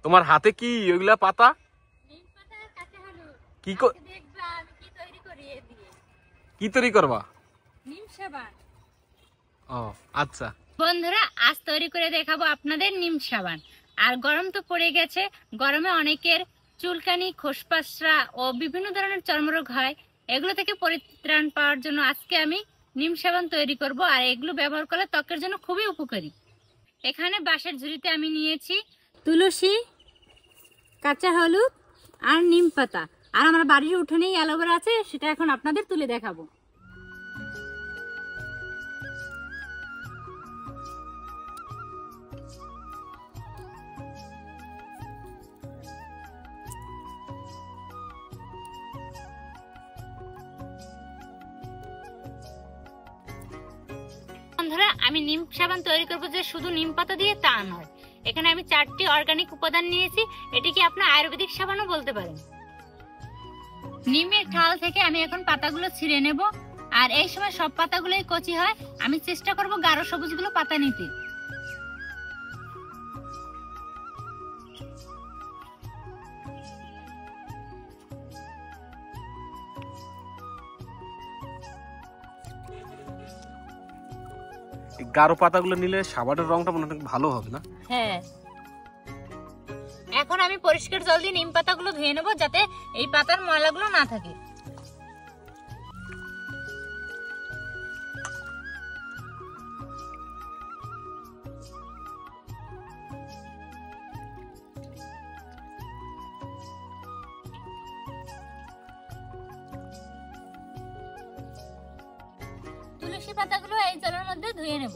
তোমার হাতে কি ওইগুলা পাতা? কি কি তৈরি করবা? নিম সাবান। ও আচ্ছা বন্ধুরা, আজ তৈরি করে দেখাবো আপনাদের নিম সাবান। আর গরম তো পড়ে গেছে, গরমে অনেকের চুলকানি, খোসপাসরা ও বিভিন্ন ধরনের চর্মরোগ হয়। এগুলো থেকে পরিত্রাণ পাওয়ার জন্য আজকে আমি নিম সাবান তৈরি করব। আর এগুলো ব্যবহার করলে ত্বকের জন্য খুবই উপকারী। এখানে বাঁশের ঝুড়িতে আমি নিয়েছি তুলসী, কাঁচা হলুদ আর নিম পাতা। আর আমার বাড়ির উঠোনেই অ্যালোভেরা আছে, সেটা এখন আপনাদের তুলে দেখাবো। বন্ধুরা, আমি নিম সাবান তৈরি করবো যে শুধু নিম পাতা দিয়ে তা নয়। এখানে আমি 4টি অর্গানিক উপাদান নিয়েছি। এটিকে আপনার আয়ুর্বেদিক সাবানও বলতে পারেন। নিমের ঠাল থেকে আমি এখন পাতাগুলো ছিঁড়ে নেব। আর এই সময় সব পাতাগুলোই কচি হয়, আমি চেষ্টা করব গাঢ় সবুজগুলো পাতা নিতে। গাঢ় পাতাগুলো নিলে সাবানের রংটা মনে হয় ভালো হবে না? হ্যাঁ, এখন আমি পরিষ্কার জল দিয়ে নিম পাতাগুলো ধুয়ে নেব, যাতে এই পাতার ময়লাগুলো না থাকে। তুলসী পাতাগুলো এই জলের মধ্যে ধুয়ে নেব।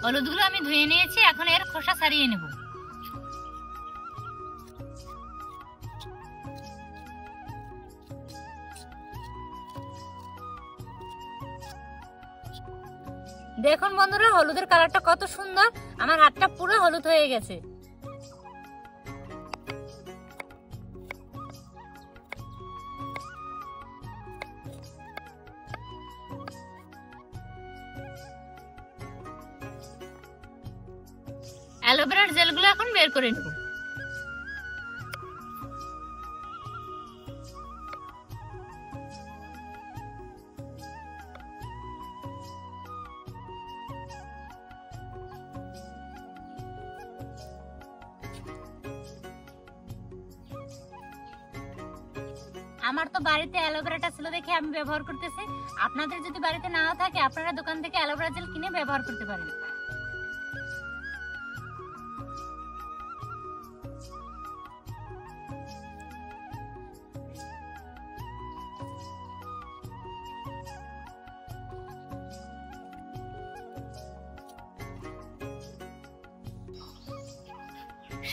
হলুদগুলো আমি ধুয়ে নিয়েছি, এখন এর খোসা ছাড়িয়ে নেব। দেখুন বন্ধুরা, হলুদের কালারটা কত সুন্দর। আমার হাতটা পুরো হলুদ হয়ে গেছে। অ্যালোভেরার জেলগুলো এখন বের করে নেব। আমার তো বাড়িতে অ্যালোভেরাটা ছিল দেখে আমি ব্যবহার করতেছি। আপনাদের যদি বাড়িতে নাও থাকে, আপনারা দোকান থেকে অ্যালোভেরা জেল কিনে ব্যবহার করতে পারেন।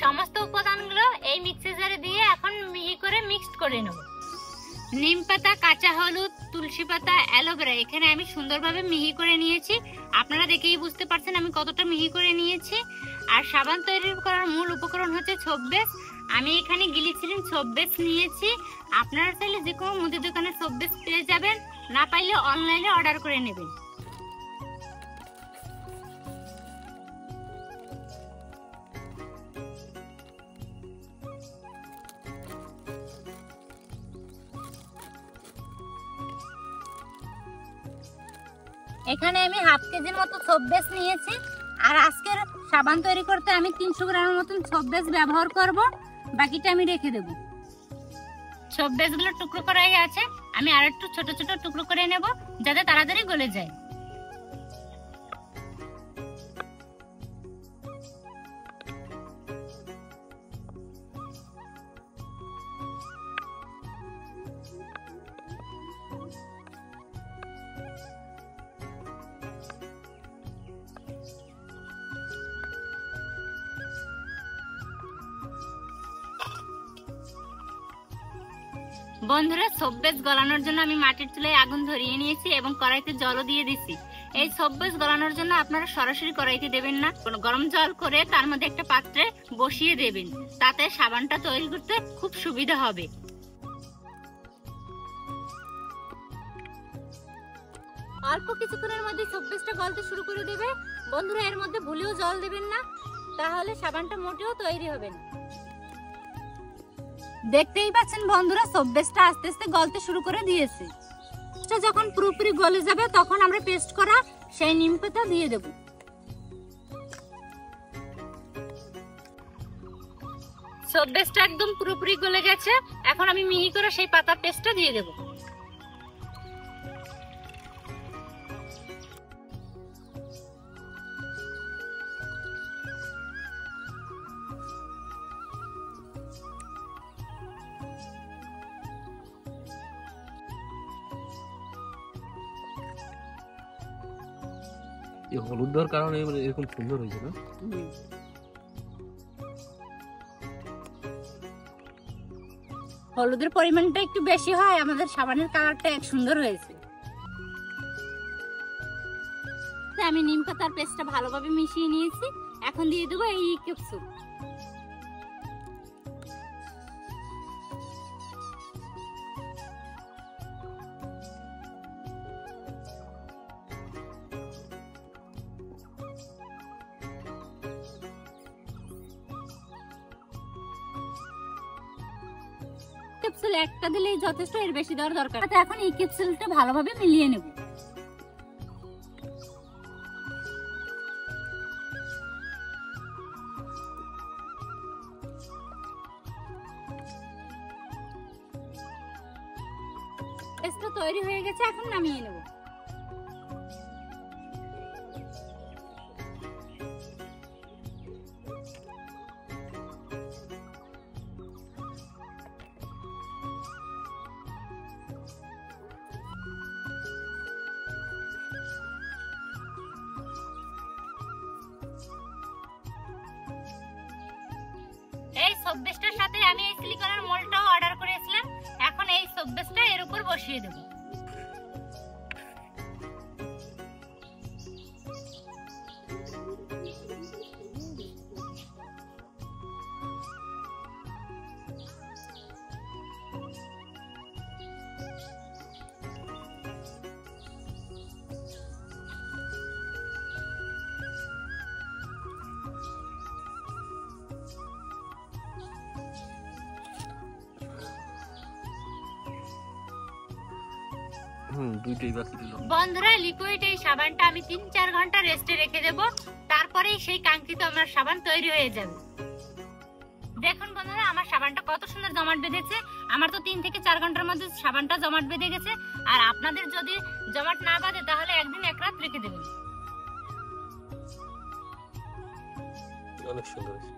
সমস্ত উপাদানগুলো এই মিক্সিং জারে দিয়ে এখন মিহি করে মিক্সড করে নেব। নিম পাতা, কাঁচা হলুদ, তুলসী পাতা, অ্যালোভেরা এখানে আমি সুন্দরভাবে মিহি করে নিয়েছি। আপনারা দেখেই বুঝতে পারছেন আমি কতটা মিহি করে নিয়েছি। আর সাবান তৈরি করার মূল উপকরণ হচ্ছে সোপবেস। আমি এখানে গ্লিসারিন সোপবেস নিয়েছি। আপনারা চাইলে যে কোনো মুদি দোকানে সোপবেস পেয়ে যাবেন, না পাইলে অনলাইনে অর্ডার করে নেবেন। এখানে আমি হাফ কেজির মতো সোপবেস নিয়েছি। আর আজকের সাবান তৈরি করতে আমি 300 গ্রামের মতন সোপবেস ব্যবহার করব। বাকিটা আমি রেখে দেব। সোপবেসগুলো টুকরো করাই আছে, আমি আর একটু ছোট ছোট টুকরো করে নেব যাতে তাড়াতাড়ি গলে যায়। বন্ধুরা, সোপ বেস গলানোর জন্য আমি মাটির চুলায় আগুন ধরিয়ে নিয়েছি এবং কড়াইতে জলও দিয়ে দিচ্ছি। এই সোপ বেস গলানোর জন্য আপনারা সরাসরি কড়াইতে দেবেন না, কোনো গরম জল করে তার মধ্যে একটা পাত্রে বসিয়ে দেবেন, তাতে সাবানটা তৈরি করতে খুব সুবিধা হবে। অল্প কিছুক্ষণের মধ্যে সোপ বেসটা গলতে শুরু করে দেবে। বন্ধুরা, এর মধ্যে ভুলেও জল দেবেন না, তাহলে সাবানটা মোটেও তৈরি হবে না। দেখতেই পাচ্ছেন বন্ধুরা, সোপ বেসটা আস্তে আস্তে গলতে শুরু করে দিয়েছে। যখন পুরোপুরি গলে যাবে তখন আমরা পেস্ট করা সেই নিম পাতা দিয়ে দেব। সোপ বেসটা একদম পুরোপুরি গলে গেছে, এখন আমি মিহি করে সেই পাতা পেস্টটা দিয়ে দেব। এই হলুদ দেওয়ার কারণে মানে এরকম সুন্দর হয়েছে না? হলুদের পরিমাণটা একটু বেশি হয়, আমাদের সাবানের কালারটা এক সুন্দর হয়েছে। আমি নিম পাতার পেস্টটা ভালোভাবে মিশিয়ে নিয়েছি, এখন দিয়ে দেবো এই ক্যাপসুল। ক্যাপসুল একটা দিলেই যথেষ্ট, এর বেশি দেওয়ার দরকার। এখন এই ক্যাপসুলটা ভালোভাবে মিলিয়ে নেব। পেস্টটা তৈরি হয়ে গেছে, এখন নামিয়ে নেব। এই সোপ বেসটার সাথে আমি এই সিলিকনের মোল্ডটাও অর্ডার করেছিলাম, এখন এই সোপ বেসটা এর উপর বসিয়ে দেব। দুইটাই বাকি দিল। বন্ধুরা, লিকুইড এই সাবানটা আমি 3-4 ঘন্টা রেস্টে রেখে দেব, তারপরেই সেই কাঙ্ক্ষিত আমার সাবান তৈরি হয়ে যাবে। দেখুন বন্ধুরা, আমার সাবানটা কত সুন্দর জমাট বেঁধেছে। আমার তো 3 থেকে 4 ঘন্টার মধ্যে সাবানটা জমাট বেঁধে গেছে। আর আপনাদের যদি জমাট না বাঁধে তাহলে একদিন এক রাত রেখে দেবেন। অনেক সুন্দর হয়েছে।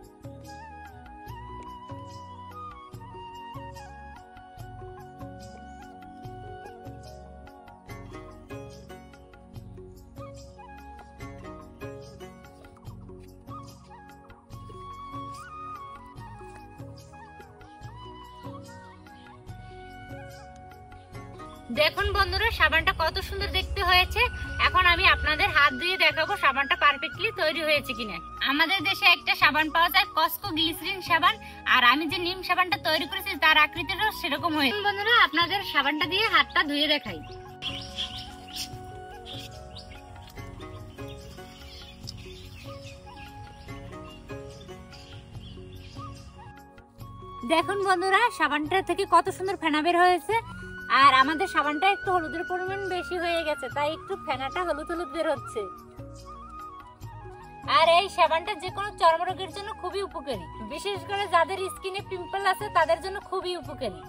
দেখুন বন্ধুরা, সাবানটা কত সুন্দর দেখতে হয়েছে। এখন আমি আপনাদের হাত দিয়ে দেখাবো সাবানটা পারফেক্টলি তৈরি হয়েছে কিনা। আমাদের দেশে একটা সাবান পাওয়া যায়, কসকো গ্লিসারিন সাবান, আর আমি যে নিম সাবানটা তৈরি করেছি তার আকৃতিটাও সেরকম হয়েছে। বন্ধুরা, আপনাদের সাবানটা দিয়ে হাতটা ধুয়ে দেখাই। দেখুন বন্ধুরা, সাবানটা থেকে কত সুন্দর ফেনা বের হয়েছে। আর আমাদের সাবানটা একটু হলুদের পরিমাণ বেশি হয়ে গেছে, তাই একটু ফেনাটা হলুদ হলুদ বের হচ্ছে। আর এই সাবানটা যে কোনো চর্মরোগের জন্য খুবই উপকারী, বিশেষ করে যাদের স্কিনে পিম্পল আছে তাদের জন্য খুবই উপকারী।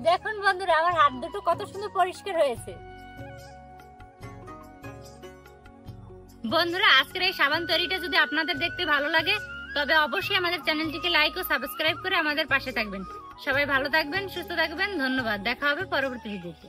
দেখুন বন্ধুরা, আমার হাত দুটো কত সুন্দর পরিষ্কার হয়েছে। বন্ধুরা, আজকের এই সাবান তৈরিটা যদি আপনাদের দেখতে ভালো লাগে তবে অবশ্যই আমাদের চ্যানেলটিকে লাইক ও সাবস্ক্রাইব করে আমাদের পাশে থাকবেন। সবাই ভালো থাকবেন, সুস্থ থাকবেন। ধন্যবাদ। দেখা হবে পরবর্তী ভিডিওতে।